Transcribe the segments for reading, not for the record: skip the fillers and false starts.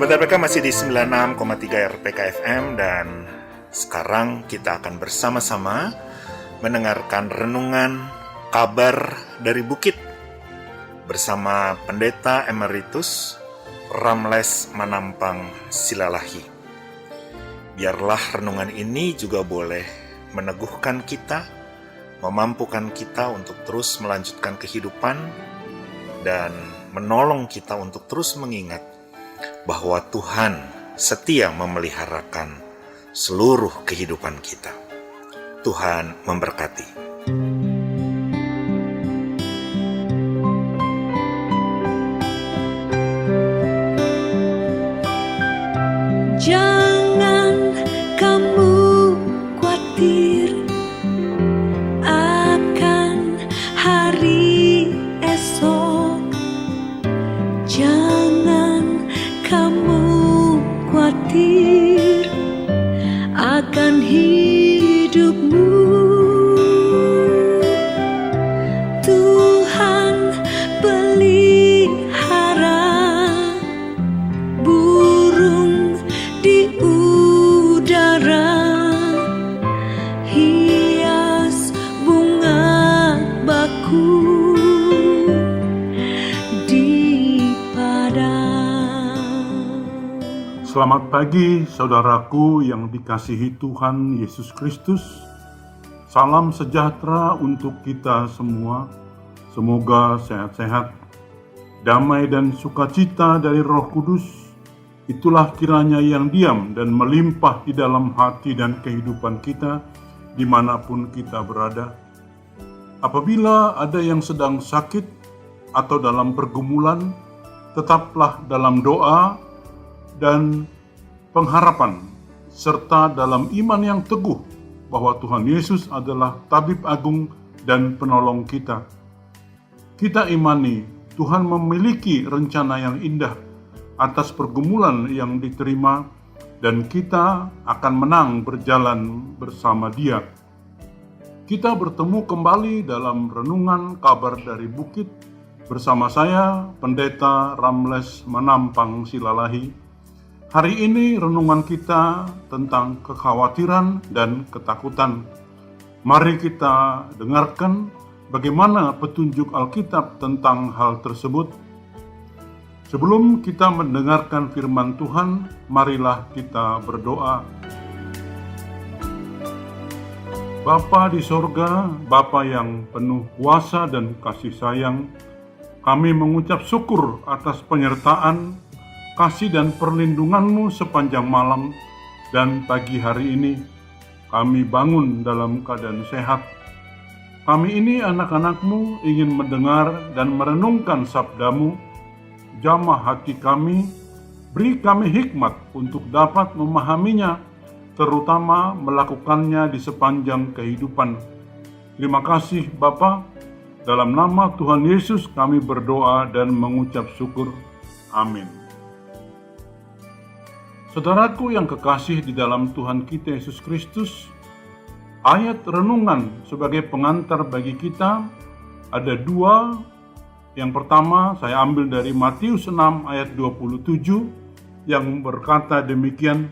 Sahabat RPK masih di 96,3 RPK FM dan sekarang kita akan bersama-sama mendengarkan renungan kabar dari Bukit bersama Pendeta Emeritus Ramles Manampang Silalahi. Biarlah renungan ini juga boleh meneguhkan kita, memampukan kita untuk terus melanjutkan kehidupan dan menolong kita untuk terus mengingat bahwa Tuhan setia memeliharakan seluruh kehidupan kita. Tuhan memberkati. Jangan kamu khawatir akan hari esok. Jangan kamu khawatir akan hidupmu. Tuhan pelihara burung di udara, hias bunga bakung di padang. Selamat pagi saudaraku yang dikasihi Tuhan Yesus Kristus. Salam sejahtera untuk kita semua. Semoga sehat-sehat, damai dan sukacita dari Roh Kudus. Itulah kiranya yang diam dan melimpah di dalam hati dan kehidupan kita dimanapun kita berada. Apabila ada yang sedang sakit atau dalam pergumulan, tetaplah dalam doa dan pengharapan, serta dalam iman yang teguh bahwa Tuhan Yesus adalah tabib agung dan penolong kita. Kita imani Tuhan memiliki rencana yang indah atas pergumulan yang diterima dan kita akan menang berjalan bersama Dia. Kita bertemu kembali dalam renungan kabar dari Bukit bersama saya, Pendeta Ramles Manampang Silalahi. Hari ini renungan kita tentang kekhawatiran dan ketakutan. Mari kita dengarkan bagaimana petunjuk Alkitab tentang hal tersebut. Sebelum kita mendengarkan firman Tuhan, marilah kita berdoa. Bapa di sorga, Bapa yang penuh kuasa dan kasih sayang, kami mengucap syukur atas penyertaan, kasih dan perlindungan-Mu sepanjang malam dan pagi hari ini. Kami bangun dalam keadaan sehat. Kami ini anak-anak-Mu ingin mendengar dan merenungkan sabda-Mu. Jamah hati kami, beri kami hikmat untuk dapat memahaminya, terutama melakukannya di sepanjang kehidupan. Terima kasih Bapa. Dalam nama Tuhan Yesus kami berdoa dan mengucap syukur. Amin. Saudaraku yang kekasih di dalam Tuhan kita Yesus Kristus, ayat renungan sebagai pengantar bagi kita ada dua. Yang pertama saya ambil dari Matius 6 ayat 27 yang berkata demikian,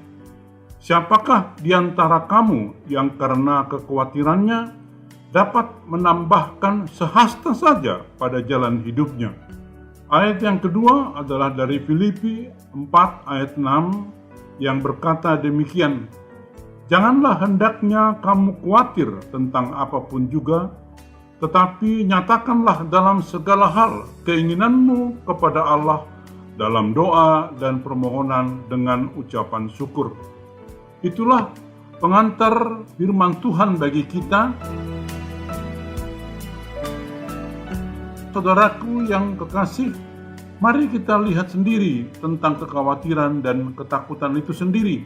siapakah di antara kamu yang karena kekhawatirannya dapat menambahkan sehasta saja pada jalan hidupnya? Ayat yang kedua adalah dari Filipi 4 ayat 6 yang berkata demikian, janganlah hendaknya kamu khawatir tentang apapun juga, tetapi nyatakanlah dalam segala hal keinginanmu kepada Allah dalam doa dan permohonan dengan ucapan syukur. Itulah pengantar firman Tuhan bagi kita. Saudaraku yang kekasih, mari kita lihat sendiri tentang kekhawatiran dan ketakutan itu sendiri.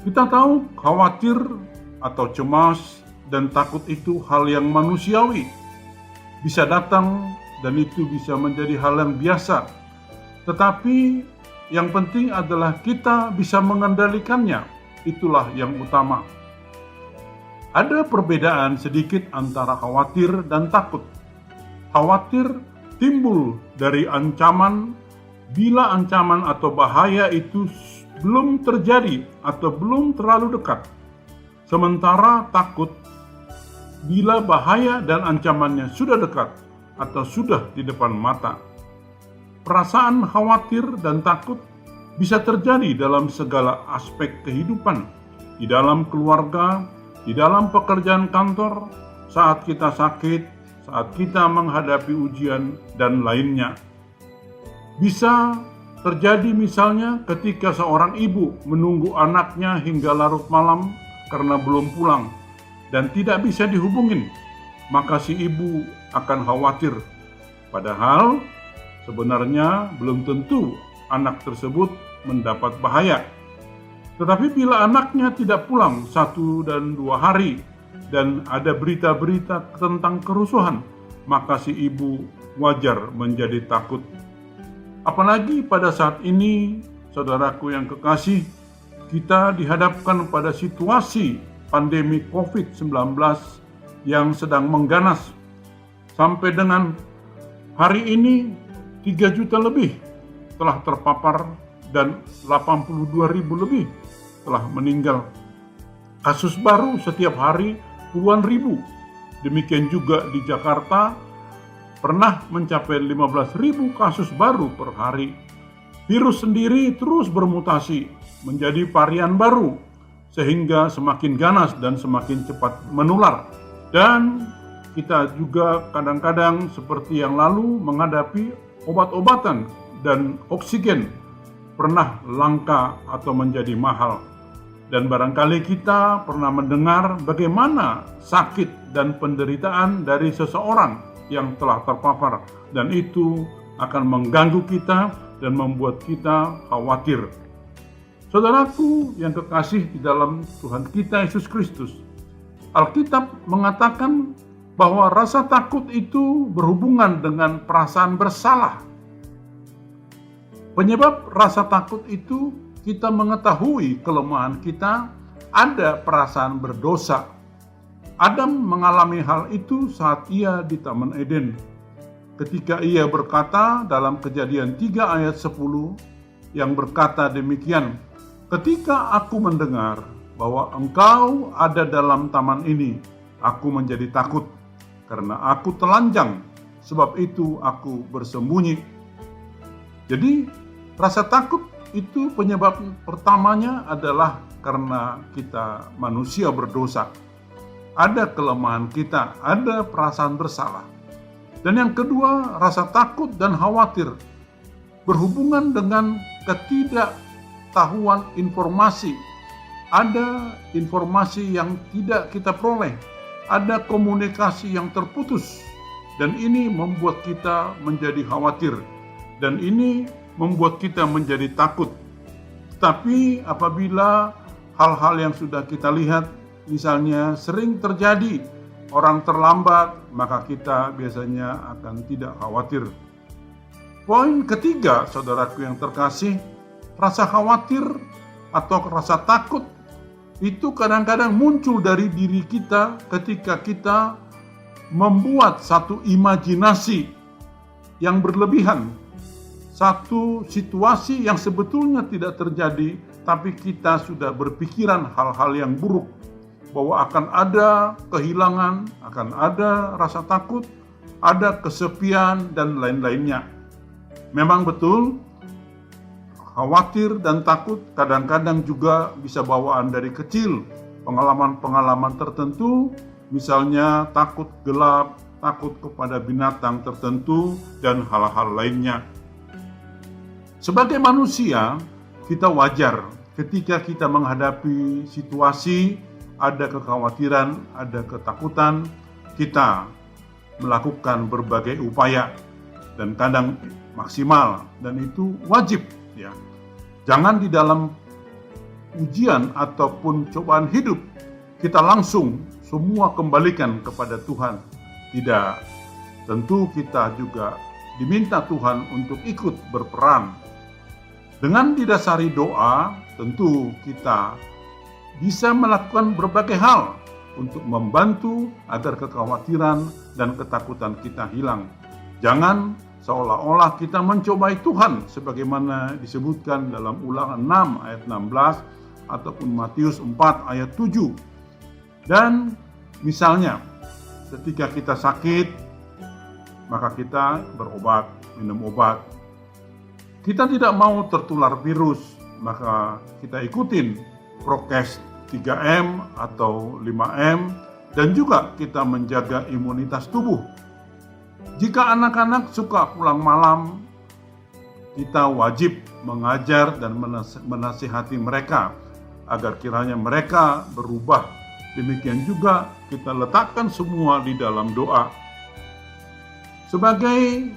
Kita tahu khawatir atau cemas dan takut itu hal yang manusiawi. Bisa datang dan itu bisa menjadi hal yang biasa. Tetapi yang penting adalah kita bisa mengendalikannya. Itulah yang utama. Ada perbedaan sedikit antara khawatir dan takut. Khawatir timbul dari ancaman, bila ancaman atau bahaya itu belum terjadi atau belum terlalu dekat. Sementara takut bila bahaya dan ancamannya sudah dekat atau sudah di depan mata. Perasaan khawatir dan takut bisa terjadi dalam segala aspek kehidupan, di dalam keluarga, di dalam pekerjaan kantor, saat kita sakit, saat kita menghadapi ujian, dan lainnya. Bisa terjadi misalnya ketika seorang ibu menunggu anaknya hingga larut malam karena belum pulang dan tidak bisa dihubungin, maka si ibu akan khawatir. Padahal sebenarnya belum tentu anak tersebut mendapat bahaya. Tetapi bila anaknya tidak pulang 1 dan 2 hari dan ada berita-berita tentang kerusuhan, maka si ibu wajar menjadi takut. Apalagi pada saat ini, saudaraku yang kekasih, kita dihadapkan pada situasi pandemi COVID-19 yang sedang mengganas. Sampai dengan hari ini 3 juta lebih telah terpapar dan 82.000 lebih telah meninggal. Kasus baru setiap hari puluhan ribu. Demikian juga di Jakarta pernah mencapai 15.000 kasus baru per hari. Virus sendiri terus bermutasi menjadi varian baru sehingga semakin ganas dan semakin cepat menular. Dan kita juga kadang-kadang seperti yang lalu menghadapi obat-obatan dan oksigen pernah langka atau menjadi mahal. Dan barangkali kita pernah mendengar bagaimana sakit dan penderitaan dari seseorang yang telah terpapar, dan itu akan mengganggu kita dan membuat kita khawatir. Saudaraku yang kekasih di dalam Tuhan kita Yesus Kristus, Alkitab mengatakan bahwa rasa takut itu berhubungan dengan perasaan bersalah. Penyebab rasa takut itu kita mengetahui kelemahan kita, ada perasaan berdosa. Adam mengalami hal itu saat ia di Taman Eden. Ketika ia berkata dalam Kejadian 3 ayat 10 yang berkata demikian, "Ketika aku mendengar bahwa engkau ada dalam taman ini, aku menjadi takut, karena aku telanjang, sebab itu aku bersembunyi." Jadi rasa takut itu penyebab pertamanya adalah karena kita manusia berdosa. Ada kelemahan kita, ada perasaan bersalah. Dan yang kedua, rasa takut dan khawatir berhubungan dengan ketidaktahuan informasi. Ada informasi yang tidak kita peroleh, ada komunikasi yang terputus, dan ini membuat kita menjadi khawatir, dan ini membuat kita menjadi takut. Tapi apabila hal-hal yang sudah kita lihat, misalnya sering terjadi, orang terlambat, maka kita biasanya akan tidak khawatir. Poin ketiga, saudaraku yang terkasih, rasa khawatir atau rasa takut itu kadang-kadang muncul dari diri kita ketika kita membuat satu imajinasi yang berlebihan, satu situasi yang sebetulnya tidak terjadi, tapi kita sudah berpikiran hal-hal yang buruk, bahwa akan ada kehilangan, akan ada rasa takut, ada kesepian, dan lain-lainnya. Memang betul, khawatir dan takut kadang-kadang juga bisa bawaan dari kecil, pengalaman-pengalaman tertentu, misalnya takut gelap, takut kepada binatang tertentu, dan hal-hal lainnya. Sebagai manusia, kita wajar ketika kita menghadapi situasi, ada kekhawatiran, ada ketakutan, kita melakukan berbagai upaya dan kadang maksimal, dan itu wajib, ya. Jangan di dalam ujian ataupun cobaan hidup kita langsung semua kembalikan kepada Tuhan. Tidak, tentu kita juga diminta Tuhan untuk ikut berperan. Dengan didasari doa, tentu kita bisa melakukan berbagai hal untuk membantu agar kekhawatiran dan ketakutan kita hilang. Jangan seolah-olah kita mencobai Tuhan sebagaimana disebutkan dalam Ulangan 6 ayat 16 ataupun Matius 4 ayat 7. Dan misalnya ketika kita sakit, maka kita berobat, minum obat. Kita tidak mau tertular virus, maka kita ikutin prokes 3M atau 5M, dan juga kita menjaga imunitas tubuh. Jika anak-anak suka pulang malam, kita wajib mengajar dan menasihati mereka agar kiranya mereka berubah. Demikian juga kita letakkan semua di dalam doa. Sebagai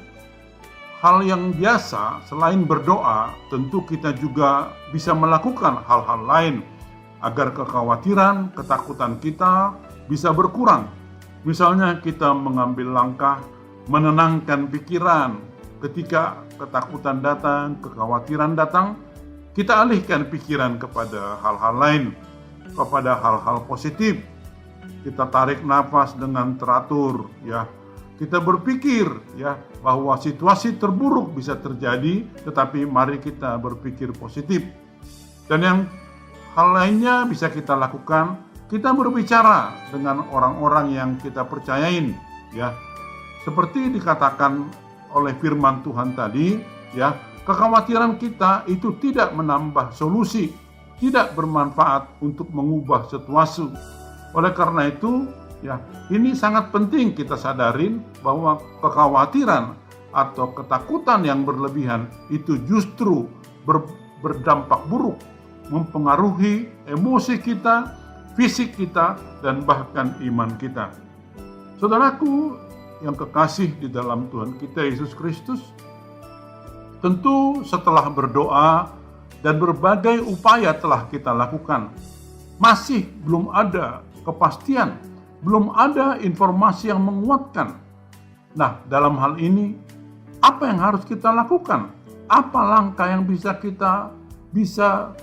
hal yang biasa, selain berdoa, tentu kita juga bisa melakukan hal-hal lain agar kekhawatiran, ketakutan kita bisa berkurang. Misalnya kita mengambil langkah menenangkan pikiran. Ketika ketakutan datang, kekhawatiran datang, kita alihkan pikiran kepada hal-hal lain, kepada hal-hal positif. Kita tarik nafas dengan teratur, ya. Kita berpikir, ya, bahwa situasi terburuk bisa terjadi, tetapi mari kita berpikir positif. Dan yang hal lainnya bisa kita lakukan, kita berbicara dengan orang-orang yang kita percayain, ya. Seperti dikatakan oleh firman Tuhan tadi, ya, kekhawatiran kita itu tidak menambah solusi, tidak bermanfaat untuk mengubah situasi. Oleh karena itu, ya, ini sangat penting kita sadarin bahwa kekhawatiran atau ketakutan yang berlebihan itu justru berdampak buruk, mempengaruhi emosi kita, fisik kita, dan bahkan iman kita. Saudaraku yang kekasih di dalam Tuhan kita Yesus Kristus, tentu setelah berdoa dan berbagai upaya telah kita lakukan, masih belum ada kepastian, belum ada informasi yang menguatkan. Nah, dalam hal ini, apa yang harus kita lakukan? Apa langkah yang kita bisa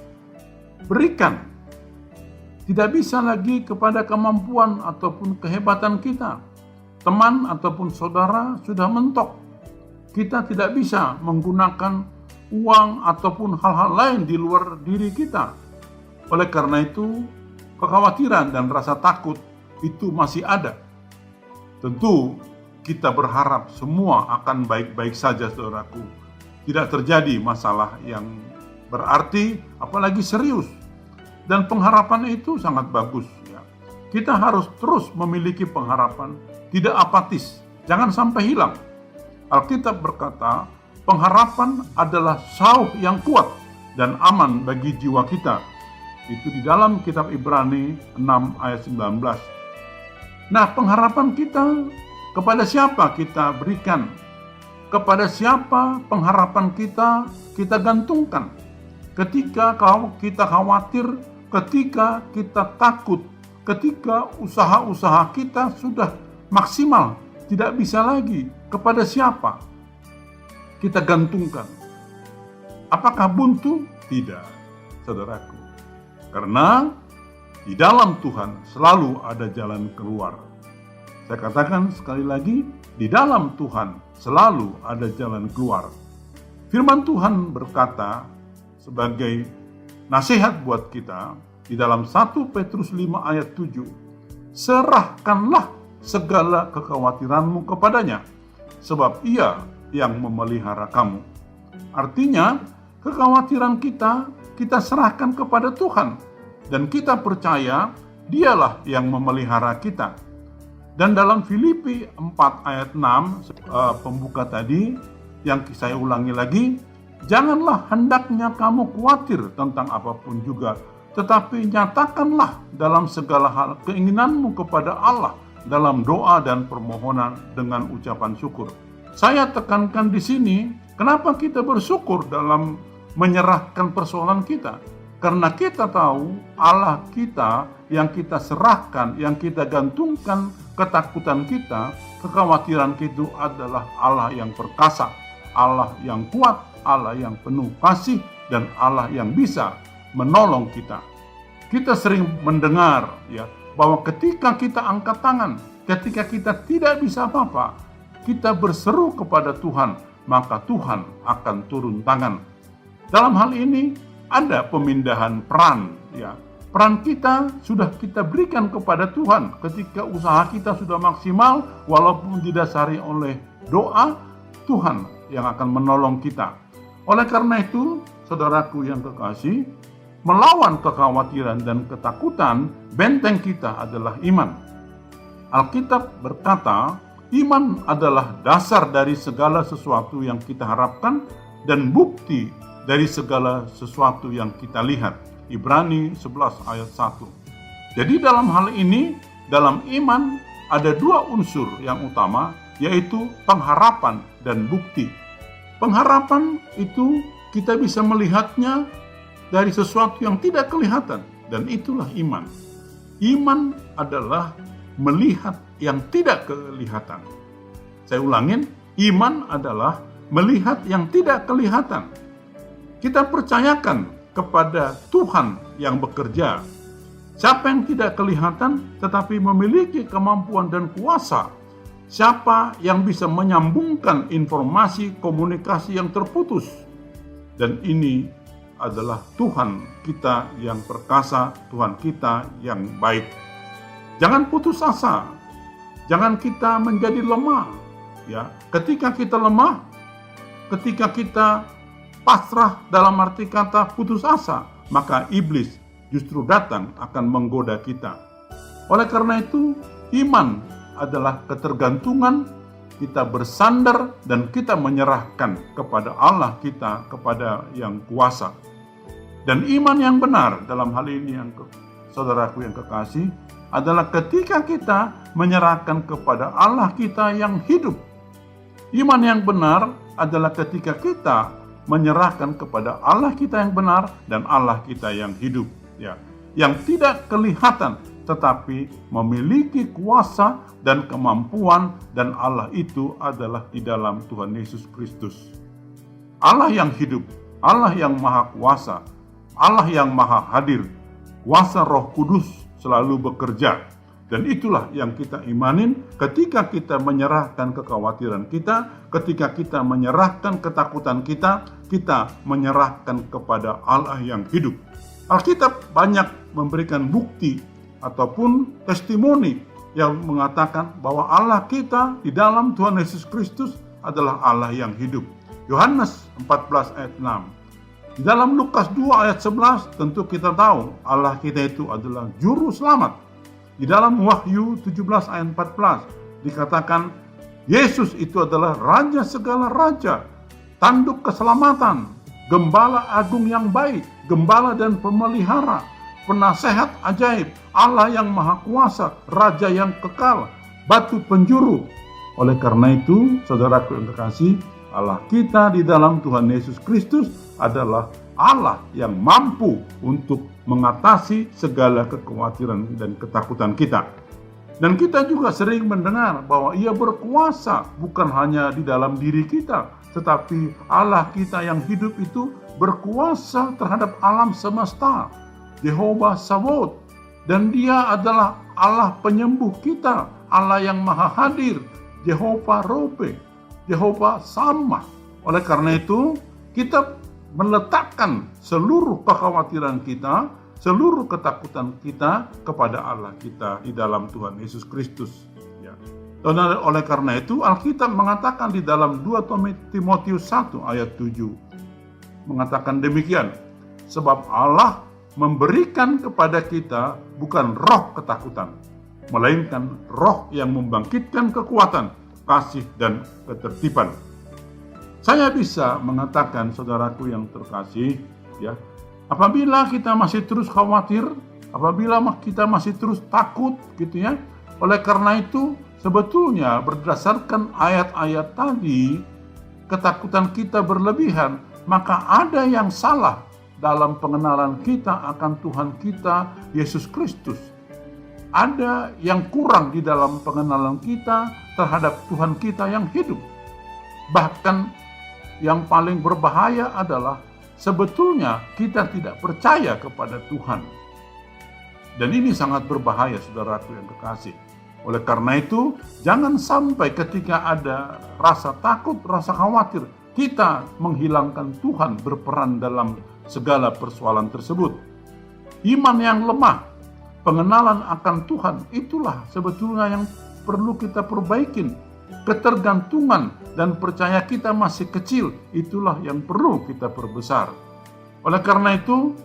berikan? Tidak bisa lagi kepada kemampuan ataupun kehebatan kita. Teman ataupun saudara sudah mentok. Kita tidak bisa menggunakan uang ataupun hal-hal lain di luar diri kita. Oleh karena itu, kekhawatiran dan rasa takut itu masih ada. Tentu kita berharap semua akan baik-baik saja, saudaraku. Tidak terjadi masalah yang berarti, apalagi serius. Dan pengharapan itu sangat bagus, ya. Kita harus terus memiliki pengharapan, tidak apatis, jangan sampai hilang. Alkitab berkata, pengharapan adalah sauh yang kuat dan aman bagi jiwa kita. Itu di dalam kitab Ibrani 6 ayat 19. Nah, pengharapan kita kepada siapa kita berikan? Kepada siapa pengharapan kita gantungkan? Ketika kita khawatir, ketika kita takut, ketika usaha-usaha kita sudah maksimal, tidak bisa lagi, kepada siapa kita gantungkan? Apakah buntu? Tidak, saudaraku. Karena di dalam Tuhan selalu ada jalan keluar. Saya katakan sekali lagi, di dalam Tuhan selalu ada jalan keluar. Firman Tuhan berkata sebagai nasihat buat kita di dalam 1 Petrus 5 ayat 7, serahkanlah segala kekhawatiranmu kepadanya, sebab Ia yang memelihara kamu. Artinya, kekhawatiran kita serahkan kepada Tuhan, dan kita percaya Dialah yang memelihara kita. Dan dalam Filipi 4 ayat 6, pembuka tadi, yang saya ulangi lagi, janganlah hendaknya kamu khawatir tentang apapun juga, tetapi nyatakanlah dalam segala hal keinginanmu kepada Allah dalam doa dan permohonan dengan ucapan syukur. Saya tekankan di sini, kenapa kita bersyukur dalam menyerahkan persoalan kita? Karena kita tahu Allah kita yang kita serahkan, yang kita gantungkan ketakutan kita, kekhawatiran kita adalah Allah yang perkasa, Allah yang kuat, Allah yang penuh kasih, dan Allah yang bisa menolong kita. Kita sering mendengar, ya, bahwa ketika kita angkat tangan, ketika kita tidak bisa apa-apa, kita berseru kepada Tuhan, maka Tuhan akan turun tangan. Dalam hal ini ada pemindahan peran, ya. Peran kita sudah kita berikan kepada Tuhan ketika usaha kita sudah maksimal, walaupun didasari oleh doa, Tuhan yang akan menolong kita. Oleh karena itu, saudaraku yang kekasih, melawan kekhawatiran dan ketakutan, benteng kita adalah iman. Alkitab berkata, iman adalah dasar dari segala sesuatu yang kita harapkan dan bukti dari segala sesuatu yang kita lihat. Ibrani 11 ayat 1. Jadi dalam hal ini, dalam iman ada dua unsur yang utama, yaitu pengharapan dan bukti. Pengharapan itu kita bisa melihatnya dari sesuatu yang tidak kelihatan, dan itulah iman. Iman adalah melihat yang tidak kelihatan. Saya ulangin, iman adalah melihat yang tidak kelihatan. Kita percayakan kepada Tuhan yang bekerja. Siapa yang tidak kelihatan tetapi memiliki kemampuan dan kuasa? Siapa yang bisa menyambungkan informasi komunikasi yang terputus? Dan ini adalah Tuhan kita yang perkasa, Tuhan kita yang baik. Jangan putus asa. Jangan kita menjadi lemah. Ya, ketika kita lemah, ketika kita pasrah dalam arti kata putus asa, maka iblis justru datang akan menggoda kita. Oleh karena itu, iman adalah ketergantungan, kita bersandar dan kita menyerahkan kepada Allah kita, kepada yang kuasa. Dan iman yang benar dalam hal ini, yang saudaraku yang kekasih, adalah ketika kita menyerahkan kepada Allah kita yang hidup. Iman yang benar adalah ketika kita menyerahkan kepada Allah kita yang benar dan Allah kita yang hidup, ya, yang tidak kelihatan tetapi memiliki kuasa dan kemampuan, dan Allah itu adalah di dalam Tuhan Yesus Kristus. Allah yang hidup, Allah yang maha kuasa, Allah yang maha hadir, kuasa Roh Kudus selalu bekerja. Dan itulah yang kita imanin ketika kita menyerahkan kekhawatiran kita, ketika kita menyerahkan ketakutan kita, kita menyerahkan kepada Allah yang hidup. Alkitab banyak memberikan bukti ataupun testimoni yang mengatakan bahwa Allah kita di dalam Tuhan Yesus Kristus adalah Allah yang hidup. Yohanes 14 ayat 6. Di dalam Lukas 2 ayat 11 tentu kita tahu Allah kita itu adalah juru selamat. Di dalam Wahyu 17 ayat 14 dikatakan Yesus itu adalah Raja segala raja, tanduk keselamatan, Gembala agung yang baik, Gembala dan pemelihara, Penasehat ajaib, Allah yang maha kuasa, Raja yang kekal, Batu penjuru. Oleh karena itu, saudaraku yang terkasih, Allah kita di dalam Tuhan Yesus Kristus adalah Allah yang mampu untuk mengatasi segala kekhawatiran dan ketakutan kita. Dan kita juga sering mendengar bahwa Ia berkuasa bukan hanya di dalam diri kita, tetapi Allah kita yang hidup itu berkuasa terhadap alam semesta, Jehovah Sabaoth, dan Dia adalah Allah penyembuh kita, Allah yang maha hadir, Jehovah Rope, Jehovah Shammah. Oleh karena itu, kita meletakkan seluruh kekhawatiran kita, seluruh ketakutan kita kepada Allah kita di dalam Tuhan Yesus Kristus. Ya. Dan oleh karena itu, Alkitab mengatakan di dalam 2 Timotius 1 ayat 7, mengatakan demikian, sebab Allah memberikan kepada kita bukan roh ketakutan, melainkan roh yang membangkitkan kekuatan, kasih, dan ketertiban. Saya bisa mengatakan, saudaraku yang terkasih, ya, apabila kita masih terus khawatir, apabila kita masih terus takut, gitu ya, oleh karena itu sebetulnya berdasarkan ayat-ayat tadi, ketakutan kita berlebihan, maka ada yang salah dalam pengenalan kita akan Tuhan kita Yesus Kristus. Ada yang kurang di dalam pengenalan kita terhadap Tuhan kita yang hidup. Bahkan yang paling berbahaya adalah sebetulnya kita tidak percaya kepada Tuhan. Dan ini sangat berbahaya, saudaraku yang kekasih. Oleh karena itu, jangan sampai ketika ada rasa takut, rasa khawatir, kita menghilangkan Tuhan berperan dalam segala persoalan tersebut. Iman yang lemah, pengenalan akan Tuhan, itulah sebetulnya yang perlu kita perbaikin. Ketergantungan dan percaya kita masih kecil, itulah yang perlu kita perbesar. Oleh karena itu,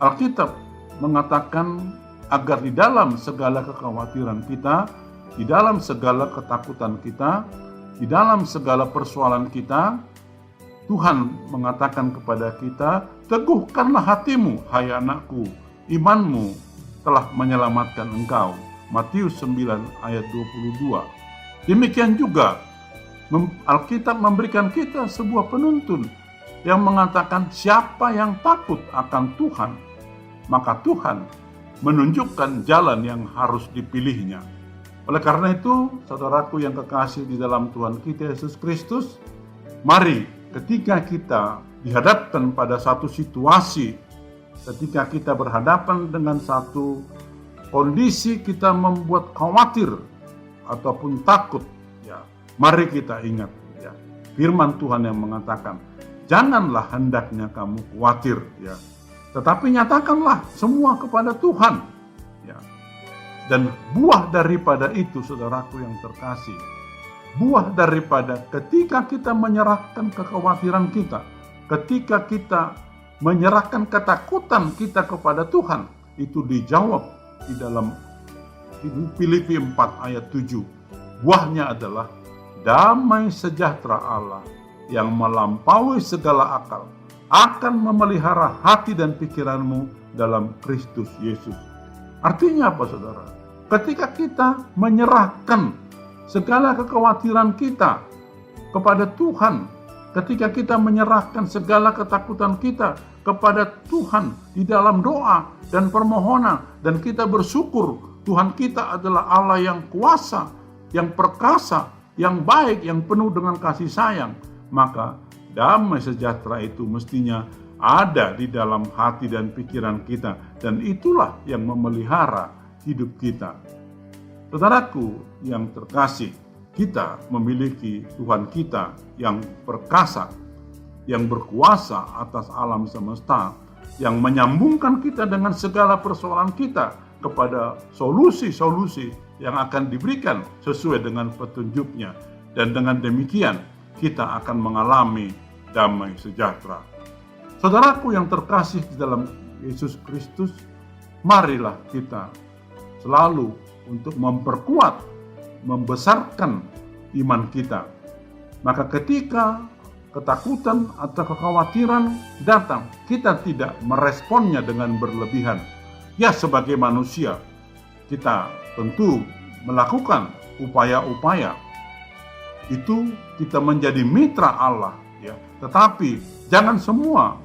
Alkitab mengatakan agar di dalam segala kekhawatiran kita, di dalam segala ketakutan kita, di dalam segala persoalan kita, Tuhan mengatakan kepada kita, teguhkanlah hatimu, hai anakku, imanmu telah menyelamatkan engkau. Matius 9 ayat 22. Demikian juga Alkitab memberikan kita sebuah penuntun yang mengatakan siapa yang takut akan Tuhan, maka Tuhan menunjukkan jalan yang harus dipilihnya. Oleh karena itu, saudaraku yang kekasih di dalam Tuhan kita Yesus Kristus, mari ketika kita dihadapkan pada satu situasi, ketika kita berhadapan dengan satu kondisi kita membuat khawatir ataupun takut, ya, mari kita ingat, ya, firman Tuhan yang mengatakan, janganlah hendaknya kamu khawatir, ya, tetapi nyatakanlah semua kepada Tuhan, ya. Dan buah daripada itu, saudaraku yang terkasih, buah daripada ketika kita menyerahkan kekhawatiran kita, ketika kita menyerahkan ketakutan kita kepada Tuhan, itu dijawab di dalam Filipi 4 ayat 7. Buahnya adalah damai sejahtera Allah yang melampaui segala akal akan memelihara hati dan pikiranmu dalam Kristus Yesus. Artinya apa, saudara? Ketika kita menyerahkan segala kekhawatiran kita kepada Tuhan, ketika kita menyerahkan segala ketakutan kita kepada Tuhan di dalam doa dan permohonan, dan kita bersyukur Tuhan kita adalah Allah yang kuasa, yang perkasa, yang baik, yang penuh dengan kasih sayang, maka damai sejahtera itu mestinya ada di dalam hati dan pikiran kita, dan itulah yang memelihara hidup kita. Saudaraku yang terkasih, kita memiliki Tuhan kita yang perkasa, yang berkuasa atas alam semesta, yang menyambungkan kita dengan segala persoalan kita kepada solusi-solusi yang akan diberikan sesuai dengan petunjuknya. Dan dengan demikian kita akan mengalami damai sejahtera. Saudaraku yang terkasih di dalam Yesus Kristus, marilah kita selalu untuk memperkuat, membesarkan iman kita. Maka ketika ketakutan atau kekhawatiran datang, kita tidak meresponnya dengan berlebihan. Ya, sebagai manusia, kita tentu melakukan upaya-upaya. Itu kita menjadi mitra Allah, ya. Tetapi jangan semua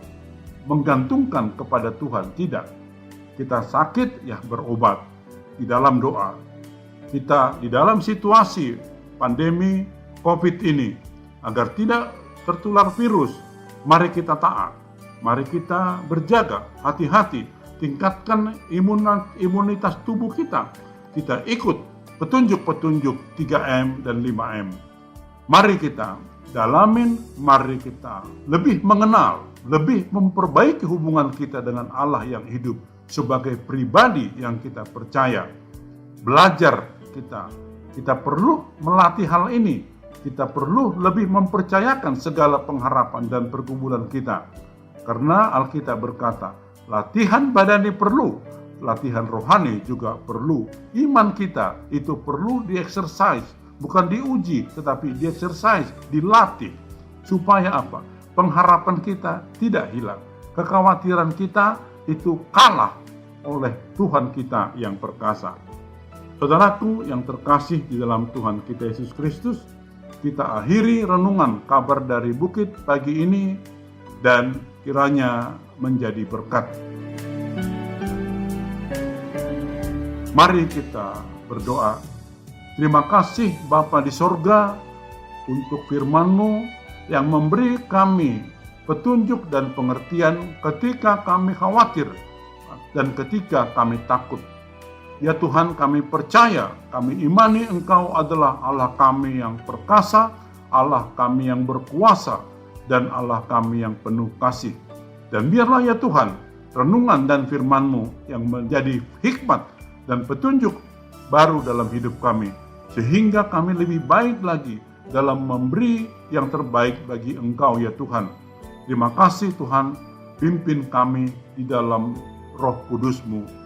menggantungkan kepada Tuhan, tidak. Kita sakit, ya berobat di dalam doa. Kita di dalam situasi pandemi COVID ini, agar tidak tertular virus, mari kita taat, mari kita berjaga, hati-hati, tingkatkan imunitas tubuh kita. Kita ikut petunjuk-petunjuk 3M dan 5M. Mari kita dalamin, mari kita lebih mengenal, lebih memperbaiki hubungan kita dengan Allah yang hidup sebagai pribadi yang kita percaya. Belajar kita perlu melatih hal ini. Kita perlu lebih mempercayakan segala pengharapan dan pergumulan kita. Karena Alkitab berkata, latihan badani perlu, latihan rohani juga perlu. Iman kita itu perlu di-exercise, bukan diuji, tetapi di-exercise, dilatih. Supaya apa? Pengharapan kita tidak hilang. Kekhawatiran kita itu kalah oleh Tuhan kita yang perkasa. Saudaraku yang terkasih di dalam Tuhan kita Yesus Kristus, kita akhiri renungan kabar dari bukit pagi ini, dan kiranya menjadi berkat. Mari kita berdoa. Terima kasih Bapa di sorga untuk firman-Mu yang memberi kami petunjuk dan pengertian ketika kami khawatir dan ketika kami takut. Ya Tuhan, kami percaya, kami imani Engkau adalah Allah kami yang perkasa, Allah kami yang berkuasa, dan Allah kami yang penuh kasih. Dan biarlah ya Tuhan, renungan dan firman-Mu yang menjadi hikmat dan petunjuk baru dalam hidup kami, sehingga kami lebih baik lagi dalam memberi yang terbaik bagi Engkau ya Tuhan. Terima kasih Tuhan, pimpin kami di dalam Roh Kudus-Mu.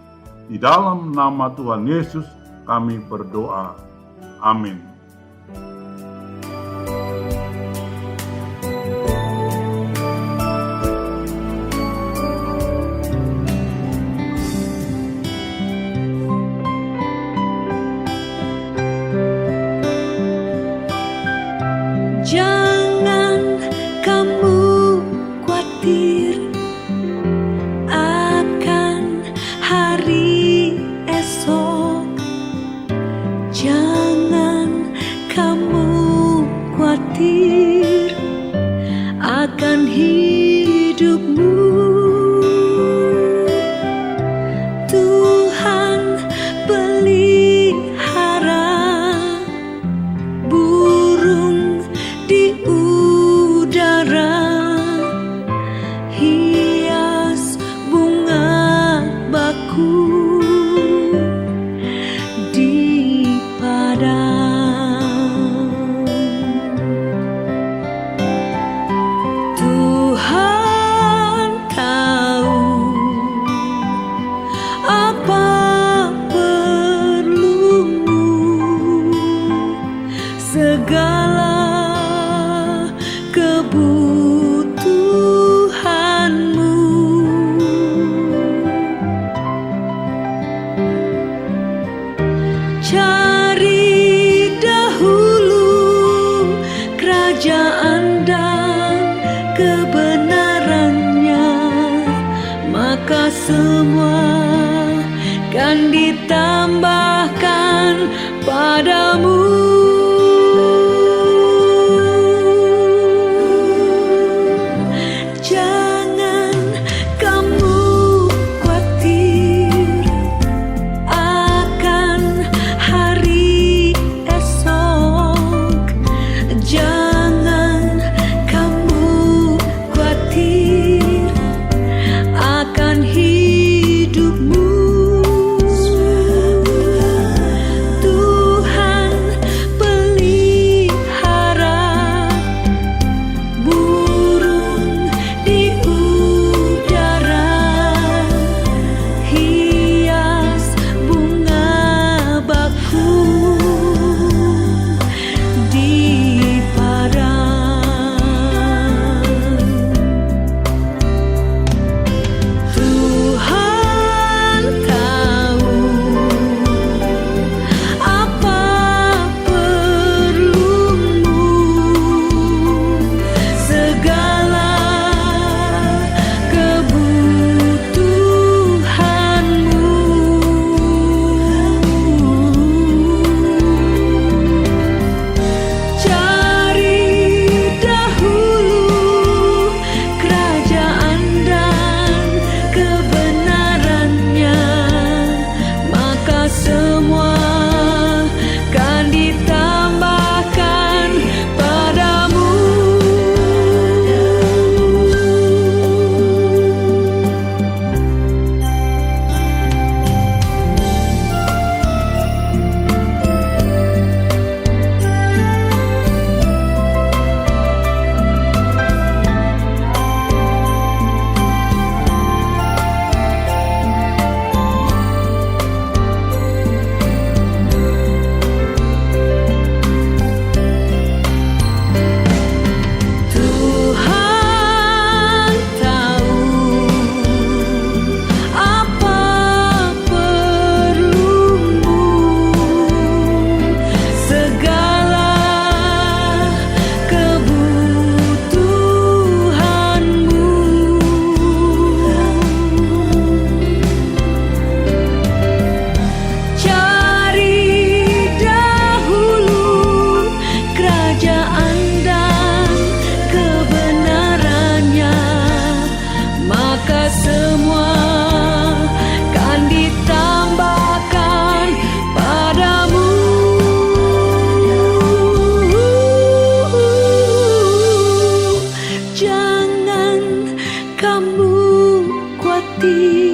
Di dalam nama Tuhan Yesus kami berdoa. Amin. Jangan kamu khawatir akan hari esok. Jangan kamu khawatir akan hidupmu. Tuhan pelihara burung di udara, hias bunga bakung di padang. Tuhan tahu apa perlumu, segala kebutuhanmu. Cari dahulu kerajaan dan kebenarannya, maka semua kan ditambahkan padamu. Jangan kamu khawatir akan hari esok. Jangan kamu khawatir akan hidupmu. Tuhan pelihara burung di udara, hias bunga bakung di padang. Tuhan tahu apa perlumu, segala kebutuhanmu. Cari dahulu kerajaan dan kebenarannya, maka semua kan ditambahkan padamu. hati